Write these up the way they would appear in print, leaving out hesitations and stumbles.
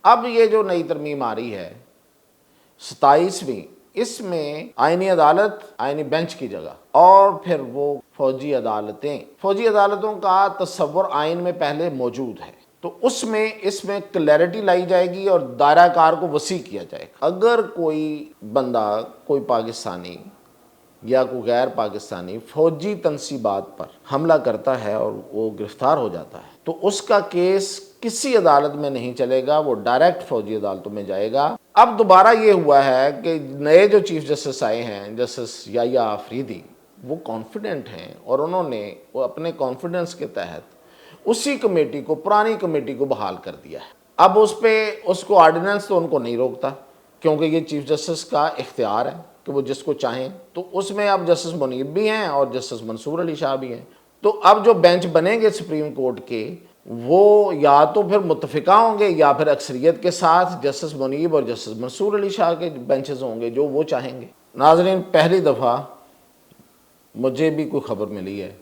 اب یہ جو نئی ترمیم آ رہی ہے 27ویں، اس میں آئینی عدالت آئینی بینچ کی جگہ اور پھر وہ فوجی عدالتیں، فوجی عدالتوں کا تصور آئین میں پہلے موجود ہے، تو اس میں کلیئرٹی لائی جائے گی اور دائرہ کار کو وسیع کیا جائے گا۔ اگر کوئی بندہ، کوئی پاکستانی یا کوئی غیر پاکستانی فوجی تنصیبات پر حملہ کرتا ہے اور وہ گرفتار ہو جاتا ہے تو اس کا کیس کسی عدالت میں نہیں چلے گا، وہ ڈائریکٹ فوجی عدالتوں میں جائے گا۔ اب دوبارہ یہ ہوا ہے کہ نئے جو چیف جسٹس آئے ہیں، جسٹس یحییٰ آفریدی، وہ کانفیڈنٹ ہیں اور انہوں نے وہ اپنے کانفیڈنس کے تحت اسی کمیٹی کو، پرانی کمیٹی کو بحال کر دیا ہے۔ اب اس کو آرڈیننس تو ان کو نہیں روکتا، کیونکہ یہ چیف جسٹس کا اختیار ہے کہ وہ جس کو چاہیں، تو اس میں اب جسٹس منیب بھی ہیں اور جسٹس منصور علی شاہ بھی ہیں۔ تو اب جو بینچ بنیں گے سپریم کورٹ کے، وہ یا تو پھر متفقہ ہوں گے یا پھر اکثریت کے ساتھ جسٹس منیب اور جسٹس منصور علی شاہ کے بینچز ہوں گے جو وہ چاہیں گے۔ ناظرین، پہلی دفعہ مجھے بھی کوئی خبر ملی ہے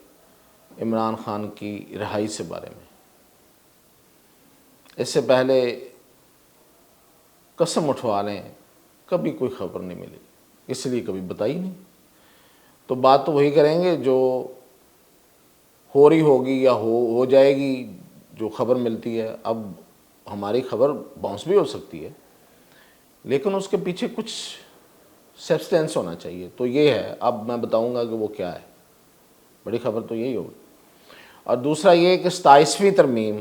عمران خان کی رہائی سے بارے میں۔ اس سے پہلے قسم اٹھوا لیں کبھی کوئی خبر نہیں ملی، اس لیے کبھی بتائی نہیں۔ تو بات تو وہی کریں گے جو ہو رہی ہوگی یا ہو جائے گی، جو خبر ملتی ہے۔ اب ہماری خبر باؤنس بھی ہو سکتی ہے، لیکن اس کے پیچھے کچھ سبسٹینس ہونا چاہیے، تو یہ ہے۔ اب میں بتاؤں گا کہ وہ کیا ہے، بڑی خبر تو یہی ہوگی۔ اور دوسرا یہ کہ 27ویں ترمیم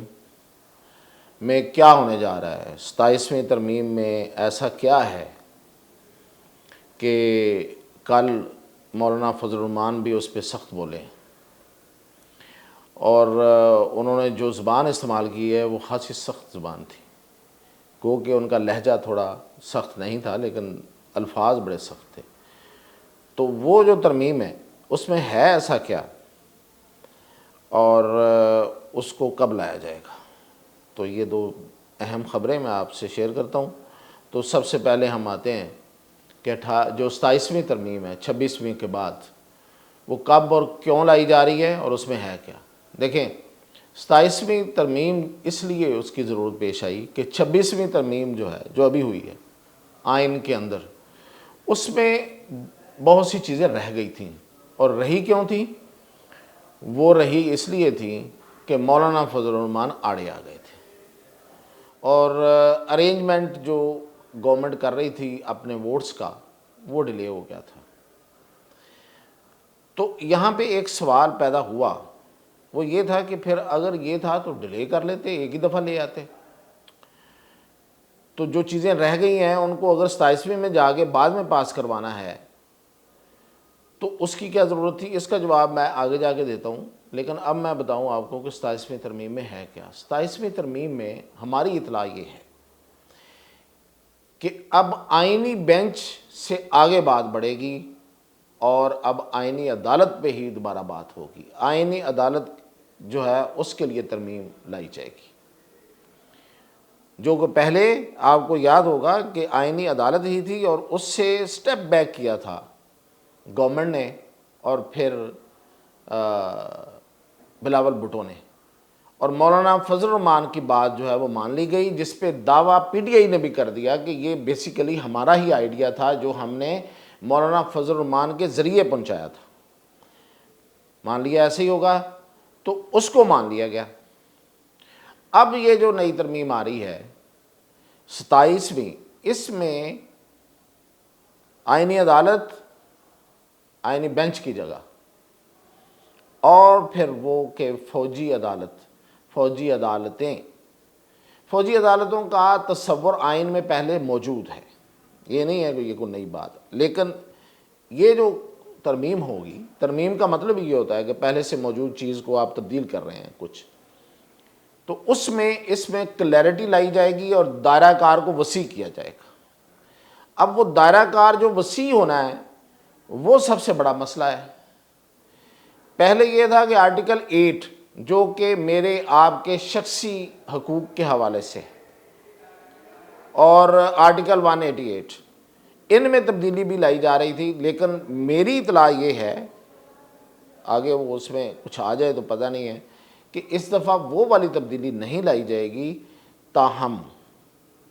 میں کیا ہونے جا رہا ہے۔ 27ویں ترمیم میں ایسا کیا ہے کہ کل مولانا فضل الرحمان بھی اس پہ سخت بولے، اور انہوں نے جو زبان استعمال کی ہے وہ خاصی سخت زبان تھی، گو کہ ان کا لہجہ تھوڑا سخت نہیں تھا لیکن الفاظ بڑے سخت تھے۔ تو وہ جو ترمیم ہے اس میں ہے ایسا کیا، اور اس کو کب لایا جائے گا، تو یہ دو اہم خبریں میں آپ سے شیئر کرتا ہوں۔ تو سب سے پہلے ہم آتے ہیں کہ جو 27ویں ترمیم ہے 26ویں کے بعد، وہ کب اور کیوں لائی جا رہی ہے اور اس میں ہے کیا۔ دیکھیں، 27ویں ترمیم اس لیے اس کی ضرورت پیش آئی کہ 26ویں ترمیم جو ہے، جو ابھی ہوئی ہے آئین کے اندر، اس میں بہت سی چیزیں رہ گئی تھیں، اور رہی کیوں تھیں؟ وہ رہی اس لیے تھیں کہ مولانا فضل الرحمان آڑے آ گئے تھے، اور ارینجمنٹ جو گورنمنٹ کر رہی تھی اپنے ووٹس کا، وہ ڈیلے ہو گیا تھا۔ تو یہاں پہ ایک سوال پیدا ہوا، وہ یہ تھا کہ پھر اگر یہ تھا تو ڈیلے کر لیتے، ایک ہی دفعہ لے آتے۔ تو جو چیزیں رہ گئی ہیں ان کو اگر 27ویں میں جا کے بعد میں پاس کروانا ہے تو اس کی کیا ضرورت تھی؟ اس کا جواب میں آگے جا کے دیتا ہوں، لیکن اب میں بتاؤں آپ کو کہ 27ویں ترمیم میں ہے کیا۔ 27ویں ترمیم میں ہماری اطلاع یہ ہے کہ اب آئینی بینچ سے آگے بات بڑھے گی، اور اب آئینی عدالت پہ ہی دوبارہ بات ہوگی۔ آئینی عدالت جو ہے اس کے لیے ترمیم لائی جائے گی، جو کہ پہلے آپ کو یاد ہوگا کہ آئینی عدالت ہی تھی، اور اس سے سٹیپ بیک کیا تھا گورنمنٹ نے اور پھر بلاول بھٹو نے، اور مولانا فضل الرحمان کی بات جو ہے وہ مان لی گئی، جس پہ دعویٰ پی ٹی آئی نے بھی کر دیا کہ یہ بیسیکلی ہمارا ہی آئیڈیا تھا جو ہم نے مولانا فضل الرحمان کے ذریعے پہنچایا تھا۔ مان لیا ایسے ہی ہوگا، تو اس کو مان لیا گیا۔ اب یہ جو نئی ترمیم آ رہی ہے 27ویں، اس میں آئینی عدالت آئینی بینچ کی جگہ اور پھر وہ کہ فوجی عدالتیں، فوجی عدالتوں کا تصور آئین میں پہلے موجود ہے، یہ نہیں ہے کہ یہ کوئی نئی بات، لیکن یہ جو ترمیم ہوگی، ترمیم کا مطلب یہ ہوتا ہے کہ پہلے سے موجود چیز کو آپ تبدیل کر رہے ہیں کچھ، تو اس میں کلیئرٹی لائی جائے گی اور دائرہ کار کو وسیع کیا جائے گا۔ اب وہ دائرہ کار جو وسیع ہونا ہے وہ سب سے بڑا مسئلہ ہے۔ پہلے یہ تھا کہ آرٹیکل 8 جو کہ میرے آپ کے شخصی حقوق کے حوالے سے، اور آرٹیکل 188، ان میں تبدیلی بھی لائی جا رہی تھی، لیکن میری اطلاع یہ ہے، آگے وہ اس میں کچھ آ جائے تو پتہ نہیں ہے، کہ اس دفعہ وہ والی تبدیلی نہیں لائی جائے گی، تاہم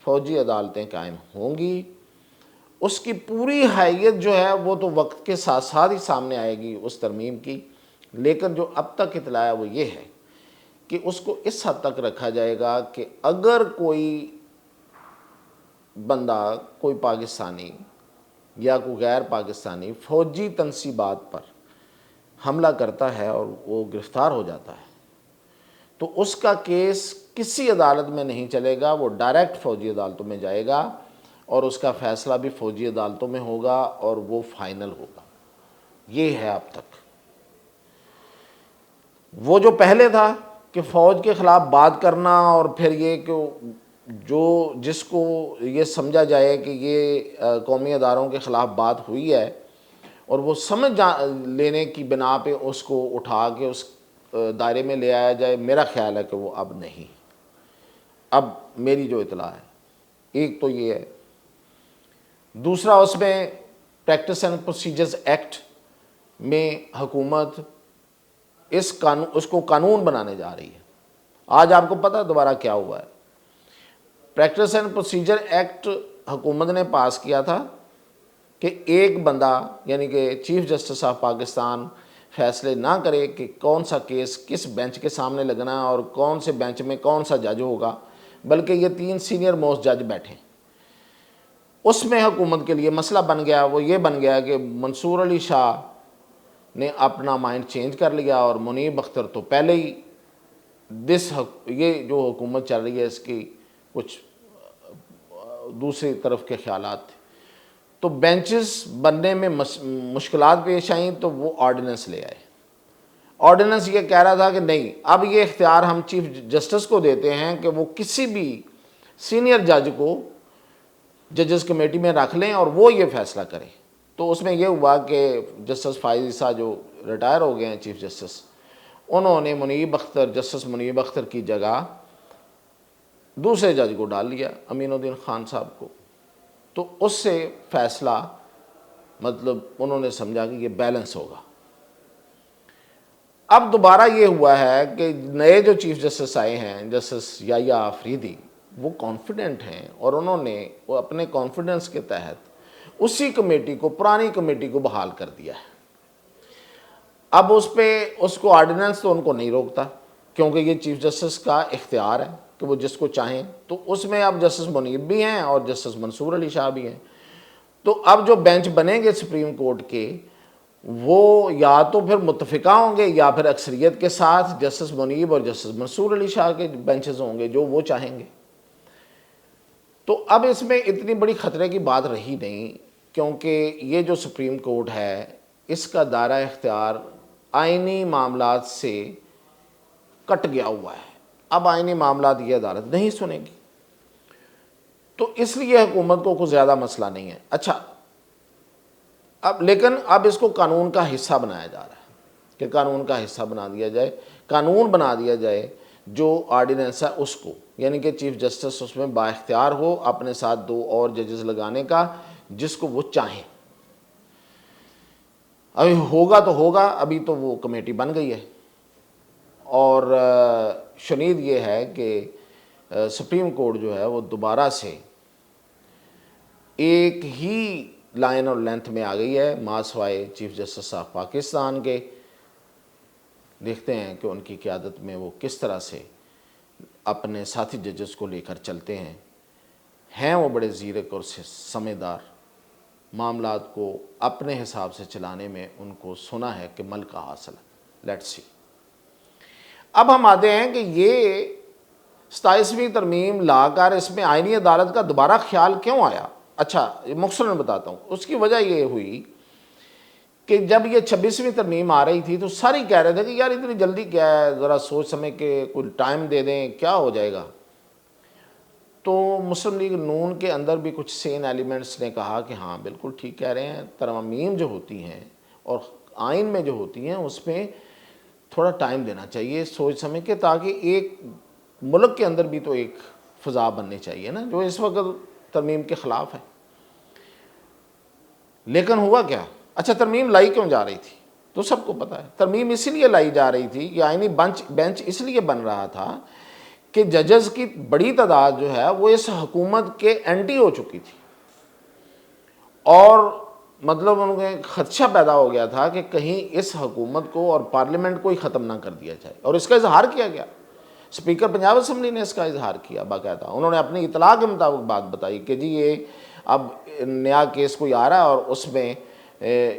فوجی عدالتیں قائم ہوں گی. اس کی پوری حیثیت جو ہے وہ تو وقت کے ساتھ ساتھ ہی سامنے آئے گی اس ترمیم کی، لیکن جو اب تک اطلاع ہے وہ یہ ہے کہ اس کو اس حد تک رکھا جائے گا کہ اگر کوئی بندہ، کوئی پاکستانی یا کوئی غیر پاکستانی فوجی تنصیبات پر حملہ کرتا ہے اور وہ گرفتار ہو جاتا ہے تو اس کا کیس کسی عدالت میں نہیں چلے گا، وہ ڈائریکٹ فوجی عدالتوں میں جائے گا اور اس کا فیصلہ بھی فوجی عدالتوں میں ہوگا اور وہ فائنل ہوگا. یہ ہے اب تک. وہ جو پہلے تھا کہ فوج کے خلاف بات کرنا اور پھر یہ کہ جس کو یہ سمجھا جائے کہ یہ قومی اداروں کے خلاف بات ہوئی ہے اور وہ سمجھ لینے کی بنا پہ اس کو اٹھا کے اس دائرے میں لے آیا جائے، میرا خیال ہے کہ وہ اب نہیں. اب میری جو اطلاع ہے ایک تو یہ ہے. دوسرا، اس میں پریکٹس اینڈ پروسیجرز ایکٹ میں حکومت اس کو قانون بنانے جا رہی ہے. آج آپ کو پتہ دوبارہ کیا ہوا ہے؟ پریکٹس اینڈ پروسیجر ایکٹ حکومت نے پاس کیا تھا کہ ایک بندہ یعنی کہ چیف جسٹس آف پاکستان فیصلے نہ کرے کہ کون سا کیس کس بینچ کے سامنے لگنا ہے اور کون سے بینچ میں کون سا جج ہوگا، بلکہ یہ 3 سینئر موسٹ جج بیٹھیں. اس میں حکومت کے لیے مسئلہ بن گیا، وہ یہ بن گیا کہ منصور علی شاہ نے اپنا مائنڈ چینج کر لیا اور منیب اختر تو پہلے ہی یہ جو حکومت چل رہی ہے اس کی کچھ دوسری طرف کے خیالات تھے. تو بینچز بننے میں مشکلات پیش آئیں تو وہ آرڈیننس لے آئے. آرڈیننس یہ کہہ رہا تھا کہ نہیں، اب یہ اختیار ہم چیف جسٹس کو دیتے ہیں کہ وہ کسی بھی سینئر جج کو ججز کمیٹی میں رکھ لیں اور وہ یہ فیصلہ کریں. تو اس میں یہ ہوا کہ جسٹس فائز عیسیٰ جو ریٹائر ہو گئے ہیں چیف جسٹس، انہوں نے جسٹس منیب اختر کی جگہ دوسرے جج کو ڈال لیا، امین الدین خان صاحب کو. تو اس سے فیصلہ مطلب انہوں نے سمجھا کہ یہ بیلنس ہوگا. اب دوبارہ یہ ہوا ہے کہ نئے جو چیف جسٹس آئے ہیں، جسٹس یحییٰ آفریدی، وہ کانفیڈنٹ ہیں اور انہوں نے وہ اپنے کانفیڈنس کے تحت اسی کمیٹی کو، پرانی کمیٹی کو بحال کر دیا ہے. اب اس کو آرڈیننس تو ان کو نہیں روکتا کیونکہ یہ چیف جسٹس کا اختیار ہے کہ وہ جس کو چاہیں. تو اس میں اب جسٹس منیب بھی ہیں اور جسٹس منصور علی شاہ بھی ہیں. تو اب جو بینچ بنیں گے سپریم کورٹ کے، وہ یا تو پھر متفقہ ہوں گے یا پھر اکثریت کے ساتھ جسٹس منیب اور جسٹس منصور علی شاہ کے بینچز ہوں گے جو وہ چاہیں گے. تو اب اس میں اتنی بڑی خطرے کی بات رہی نہیں کیونکہ یہ جو سپریم کورٹ ہے اس کا دائرہ اختیار آئینی معاملات سے کٹ گیا ہوا ہے. اب آئینی معاملات یہ عدالت نہیں سنے گی، تو اس لیے حکومت کو کوئی زیادہ مسئلہ نہیں ہے. اچھا، لیکن اب اس کو قانون کا حصہ بنایا جا رہا ہے کہ قانون کا حصہ بنا دیا جائے، قانون بنا دیا جائے جو آرڈیننس ہے اس کو، یعنی کہ چیف جسٹس اس میں با اختیار ہو اپنے ساتھ 2 اور ججز لگانے کا جس کو وہ چاہیں. ابھی ہوگا تو ہوگا، ابھی تو وہ کمیٹی بن گئی ہے. اور شنید یہ ہے کہ سپریم کورٹ جو ہے وہ دوبارہ سے ایک ہی لائن اور لینتھ میں آ گئی ہے ماں سوائے چیف جسٹس آف پاکستان کے. دیکھتے ہیں کہ ان کی قیادت میں وہ کس طرح سے اپنے ساتھی ججز کو لے کر چلتے ہیں وہ بڑے زیرک اور سمجھدار. معاملات کو اپنے حساب سے چلانے میں ان کو سنا ہے کہ ملکہ حاصل ہے. Let's see. اب ہم آتے ہیں کہ یہ 27ویں ترمیم لا کر اس میں آئینی عدالت کا دوبارہ خیال کیوں آیا؟ اچھا، مختصراً بتاتا ہوں. اس کی وجہ یہ ہوئی کہ جب یہ 26ویں ترمیم آ رہی تھی تو ساری کہہ رہے تھے کہ یار اتنی جلدی کیا ہے، ذرا سوچ سمجھ کے کوئی ٹائم دے دیں، کیا ہو جائے گا. تو مسلم لیگ نون کے اندر بھی کچھ سین ایلیمنٹس نے کہا کہ ہاں بالکل ٹھیک کہہ رہے ہیں، ترامیم جو ہوتی ہیں اور آئین میں جو ہوتی ہیں اس میں تھوڑا ٹائم دینا چاہیے سوچ سمجھ کے، تاکہ ایک ملک کے اندر بھی تو ایک فضا بننی چاہیے نا، جو اس وقت ترمیم کے خلاف ہے. لیکن ہوا کیا؟ اچھا، ترمیم لائی کیوں جا رہی تھی؟ تو سب کو پتہ ہے ترمیم اسی لیے لائی جا رہی تھی کہ آئینی بینچ اس لیے بن رہا تھا کہ ججز کی بڑی تعداد جو ہے وہ اس حکومت کے اینٹی ہو چکی تھی، اور مطلب ان کو خدشہ پیدا ہو گیا تھا کہ کہیں اس حکومت کو اور پارلیمنٹ کو ہی ختم نہ کر دیا جائے، اور اس کا اظہار کیا گیا۔ اسپیکر پنجاب اسمبلی نے اس کا اظہار کیا باقاعدہ، انہوں نے اپنی اطلاع کے مطابق بات بتائی کہ جی یہ اب نیا کیس کوئی آ رہا ہے اور اس میں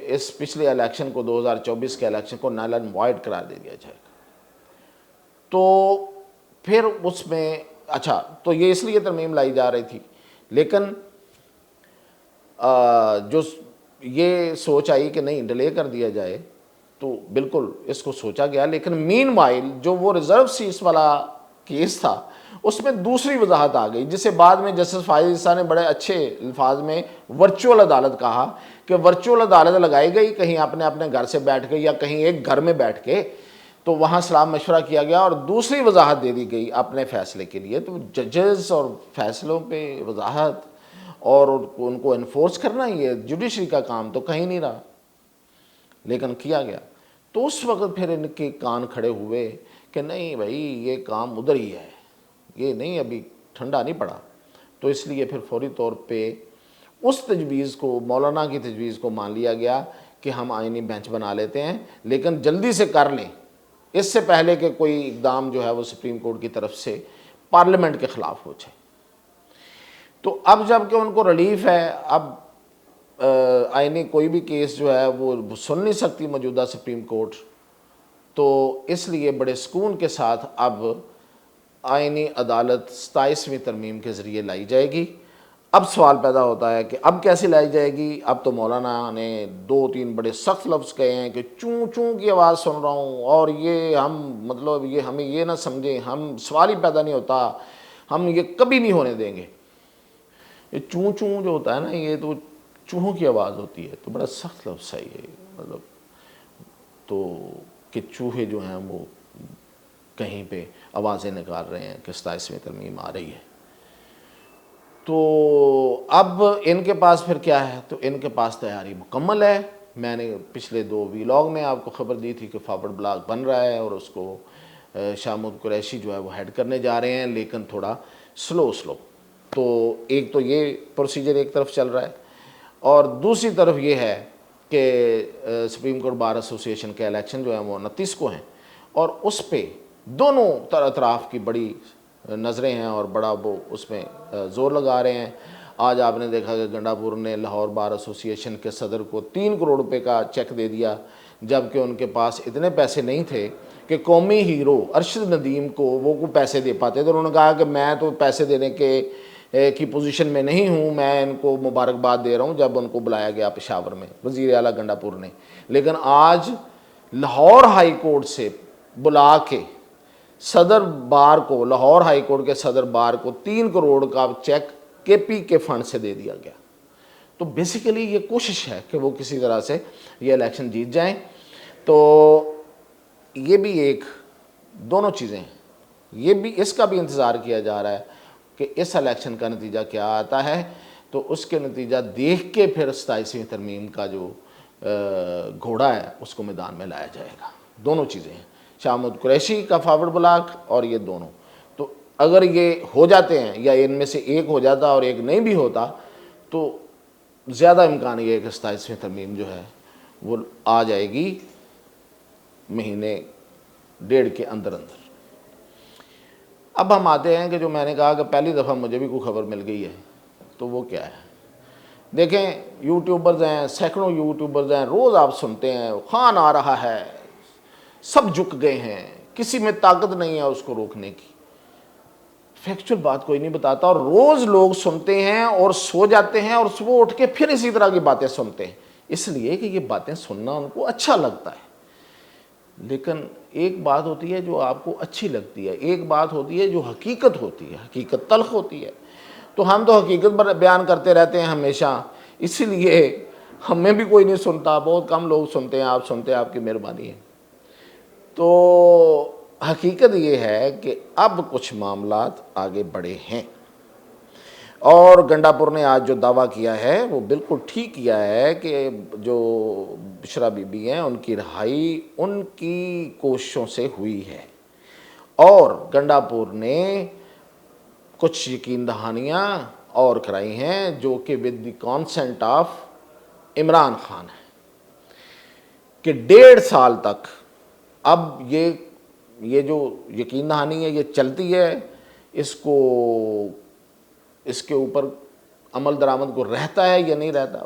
اس پچھلے الیکشن کو 2024 کے الیکشن کو نل اینڈ وائڈ قرار دے دیا جائے گا۔ تو پھر اس میں اچھا تو یہ اس لیے ترمیم لائی جا رہی تھی، لیکن جو یہ سوچ آئی کہ نہیں ڈیلے کر دیا جائے تو بالکل اس کو سوچا گیا، لیکن مین وائل جو وہ ریزرو سیٹس والا کیس تھا اس میں دوسری وضاحت آ گئی، جسے بعد میں جسٹس فائز عیسیٰ نے بڑے اچھے الفاظ میں ورچوئل عدالت کہا کہ ورچوئل عدالت لگائی گئی، کہیں اپنے اپنے گھر سے بیٹھ کے یا کہیں ایک گھر میں بیٹھ کے، تو وہاں صلاح مشورہ کیا گیا اور دوسری وضاحت دے دی گئی اپنے فیصلے کے لیے۔ تو ججز اور فیصلوں پہ وضاحت اور ان کو انفورس کرنا، یہ جوڈیشری کا کام تو کہیں نہیں رہا، لیکن کیا گیا۔ تو اس وقت پھر ان کے کان کھڑے ہوئے کہ نہیں بھائی یہ کام ادھر ہی ہے، یہ نہیں ابھی ٹھنڈا نہیں پڑا۔ تو اس لیے پھر فوری طور پہ اس تجویز کو، مولانا کی تجویز کو مان لیا گیا کہ ہم آئینی بینچ بنا لیتے ہیں، لیکن جلدی سے کر لیں اس سے پہلے کہ کوئی اقدام جو ہے وہ سپریم کورٹ کی طرف سے پارلیمنٹ کے خلاف ہو جائے۔ تو اب جب کہ ان کو ریلیف ہے، اب آئینی کوئی بھی کیس جو ہے وہ سن نہیں سکتی موجودہ سپریم کورٹ، تو اس لیے بڑے سکون کے ساتھ اب آئینی عدالت 27ویں ترمیم کے ذریعے لائی جائے گی۔ اب سوال پیدا ہوتا ہے کہ اب کیسے لائی جائے گی؟ اب تو مولانا نے 2-3 بڑے سخت لفظ کہے ہیں کہ چوں چوں کی آواز سن رہا ہوں، اور یہ ہم مطلب یہ ہمیں یہ نہ سمجھیں، ہم سوال ہی پیدا نہیں ہوتا، ہم یہ کبھی نہیں ہونے دیں گے۔ یہ چوں چوں جو ہوتا ہے نا، یہ تو چوہوں کی آواز ہوتی ہے، تو بڑا سخت لفظ ہے یہ، مطلب تو کہ چوہے جو ہیں وہ کہیں پہ آوازیں نکال رہے ہیں کہ 27ویں ترمیم آ رہی ہے۔ تو اب ان کے پاس پھر کیا ہے؟ تو ان کے پاس تیاری مکمل ہے۔ میں نے پچھلے 2 ویلاگ میں آپ کو خبر دی تھی کہ فارورڈ بلاک بن رہا ہے اور اس کو شاہ محمود قریشی جو ہے وہ ہیڈ کرنے جا رہے ہیں، لیکن تھوڑا سلو۔ تو ایک تو یہ پروسیجر ایک طرف چل رہا ہے، اور دوسری طرف یہ ہے کہ سپریم کورٹ بار ایسوسی ایشن کے الیکشن جو ہیں وہ 29 کو ہیں، اور اس پہ دونوں اطراف کی بڑی نظریں ہیں اور بڑا وہ اس میں زور لگا رہے ہیں۔ آج آپ نے دیکھا کہ گنڈا پور نے لاہور بار ایسوسی ایشن کے صدر کو 3 کروڑ روپے کا چیک دے دیا، جبکہ ان کے پاس اتنے پیسے نہیں تھے کہ قومی ہیرو ارشد ندیم کو وہ کو پیسے دے پاتے۔ تو انہوں نے کہا کہ میں تو پیسے دینے کی پوزیشن میں نہیں ہوں، میں ان کو مبارکباد دے رہا ہوں جب ان کو بلایا گیا پشاور میں وزیر اعلیٰ گنڈا پور نے۔ لیکن آج لاہور ہائی کورٹ سے بلا کے صدر بار کو، لاہور ہائی کورٹ کے صدر بار کو 3 کروڑ کا چیک کے پی کے فنڈ سے دے دیا گیا۔ تو بیسیکلی یہ کوشش ہے کہ وہ کسی طرح سے یہ الیکشن جیت جائیں۔ تو یہ بھی ایک دونوں چیزیں ہیں، یہ بھی اس کا بھی انتظار کیا جا رہا ہے کہ اس الیکشن کا نتیجہ کیا آتا ہے، تو اس کے نتیجہ دیکھ کے پھر 27ویں ترمیم کا جو گھوڑا ہے اس کو میدان میں لایا جائے گا۔ دونوں چیزیں ہیں، شاہ محمود قریشی کا فارورڈ بلاک اور یہ دونوں۔ تو اگر یہ ہو جاتے ہیں یا ان میں سے ایک ہو جاتا اور ایک نہیں بھی ہوتا، تو زیادہ امکان یہ ہے کہ 27ویں ترمیم جو ہے وہ آ جائے گی مہینے 1.5 کے اندر۔ اب ہم آتے ہیں کہ جو میں نے کہا کہ پہلی دفعہ مجھے بھی کوئی خبر مل گئی ہے، تو وہ کیا ہے؟ دیکھیں یوٹیوبرز ہیں، سینکڑوں یوٹیوبرز ہیں، روز آپ سنتے ہیں خان آ رہا ہے، سب جھک گئے ہیں، کسی میں طاقت نہیں ہے اس کو روکنے کی۔ فیکچول بات کوئی نہیں بتاتا، اور روز لوگ سنتے ہیں اور سو جاتے ہیں اور صبح اٹھ کے پھر اسی طرح کی باتیں سنتے ہیں، اس لیے کہ یہ باتیں سننا ان کو اچھا لگتا ہے۔ لیکن ایک بات ہوتی ہے جو آپ کو اچھی لگتی ہے، ایک بات ہوتی ہے جو حقیقت ہوتی ہے، حقیقت تلخ ہوتی ہے۔ تو ہم تو حقیقت بیان کرتے رہتے ہیں ہمیشہ، اسی لیے ہمیں بھی کوئی نہیں سنتا، بہت کم لوگ سنتے ہیں، آپ سنتے ہیں، آپ کی مہربانی ہے۔ تو حقیقت یہ ہے کہ اب کچھ معاملات آگے بڑھے ہیں، اور گنڈا پور نے آج جو دعویٰ کیا ہے وہ بالکل ٹھیک کیا ہے کہ جو بشرا بی بی ہیں ان کی رہائی ان کی کوششوں سے ہوئی ہے، اور گنڈاپور نے کچھ یقین دہانیاں اور کرائی ہیں جو کہ with the consent of Imran Khan ہے کہ 1.5 سال تک اب یہ جو یقین دہانی ہے یہ چلتی ہے، اس کے اوپر عمل درآمد کو رہتا ہے یا نہیں رہتا،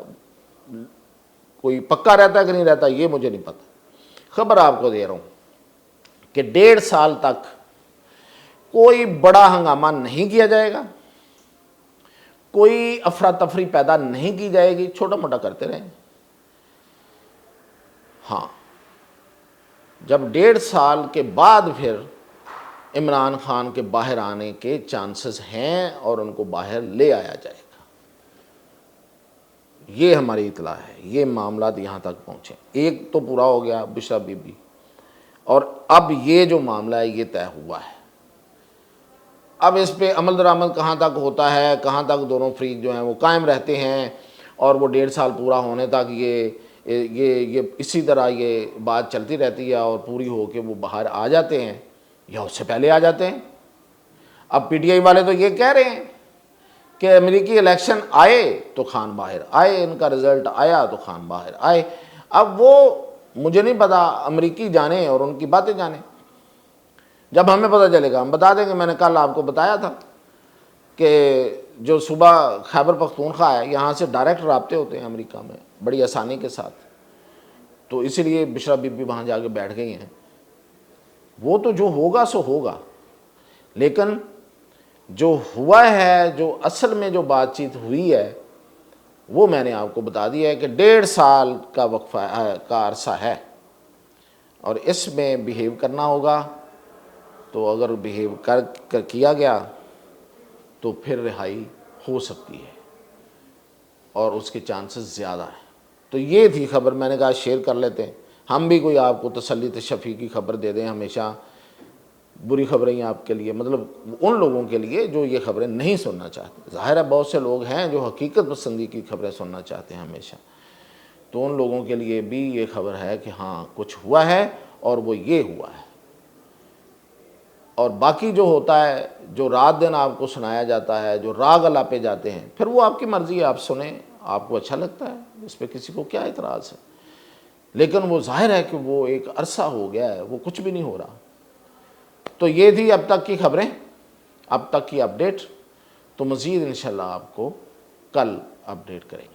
کوئی پکا رہتا ہے کہ نہیں رہتا یہ مجھے نہیں پتا۔ خبر آپ کو دے رہا ہوں کہ 1.5 سال تک کوئی بڑا ہنگامہ نہیں کیا جائے گا، کوئی افراتفری پیدا نہیں کی جائے گی، چھوٹا موٹا کرتے رہیں۔ ہاں، جب 1.5 سال کے بعد پھر عمران خان کے باہر آنے کے چانسز ہیں اور ان کو باہر لے آیا جائے گا۔ یہ ہماری اطلاع ہے، یہ معاملات یہاں تک پہنچے۔ ایک تو پورا ہو گیا بشرا بی بی، اور اب یہ جو معاملہ ہے یہ طے ہوا ہے۔ اب اس پہ عمل درآمد کہاں تک ہوتا ہے، کہاں تک دونوں فریق جو ہیں وہ قائم رہتے ہیں، اور وہ 1.5 سال پورا ہونے تک یہ اسی طرح یہ بات چلتی رہتی ہے اور پوری ہو کے وہ باہر آ جاتے ہیں یا اس سے پہلے آ جاتے ہیں۔ اب پی ٹی آئی والے تو یہ کہہ رہے ہیں کہ امریکی الیکشن آئے تو خان باہر آئے، ان کا رزلٹ آیا تو خان باہر آئے۔ اب وہ مجھے نہیں پتا، امریکی جانے اور ان کی باتیں جانے، جب ہمیں پتہ چلے گا ہم بتا دیں گے۔ میں نے کل آپ کو بتایا تھا کہ جو صوبہ خیبر پختونخوا ہے یہاں سے ڈائریکٹ رابطے ہوتے ہیں امریکہ میں بڑی آسانی کے ساتھ، تو اسی لیے بشرا بی بی وہاں جا کے بیٹھ گئی ہیں۔ وہ تو جو ہوگا سو ہوگا، لیکن جو ہوا ہے، جو اصل میں جو بات چیت ہوئی ہے وہ میں نے آپ کو بتا دیا ہے کہ 1.5 سال کا وقفہ کا عرصہ ہے، اور اس میں بیہیو کرنا ہوگا۔ تو اگر بیہیو کیا گیا تو پھر رہائی ہو سکتی ہے اور اس کے چانسز زیادہ ہیں۔ تو یہ تھی خبر، میں نے کہا شیئر کر لیتے ہیں، ہم بھی کوئی آپ کو تسلی تشفی کی خبر دے دیں۔ ہمیشہ بری خبریں آپ کے لیے، مطلب ان لوگوں کے لیے جو یہ خبریں نہیں سننا چاہتے۔ ظاہر ہے بہت سے لوگ ہیں جو حقیقت پسندی کی خبریں سننا چاہتے ہیں ہمیشہ، تو ان لوگوں کے لیے بھی یہ خبر ہے کہ ہاں کچھ ہوا ہے اور وہ یہ ہوا ہے۔ اور باقی جو ہوتا ہے، جو رات دن آپ کو سنایا جاتا ہے، جو راگ الاپے جاتے ہیں، پھر وہ آپ کی مرضی ہے، آپ سنیں، آپ کو اچھا لگتا ہے، اس پہ کسی کو کیا اعتراض ہے۔ لیکن وہ ظاہر ہے کہ وہ ایک عرصہ ہو گیا ہے، وہ کچھ بھی نہیں ہو رہا۔ تو یہ تھی اب تک کی خبریں، اب تک کی اپڈیٹ۔ تو مزید انشاءاللہ آپ کو کل اپڈیٹ کریں گے۔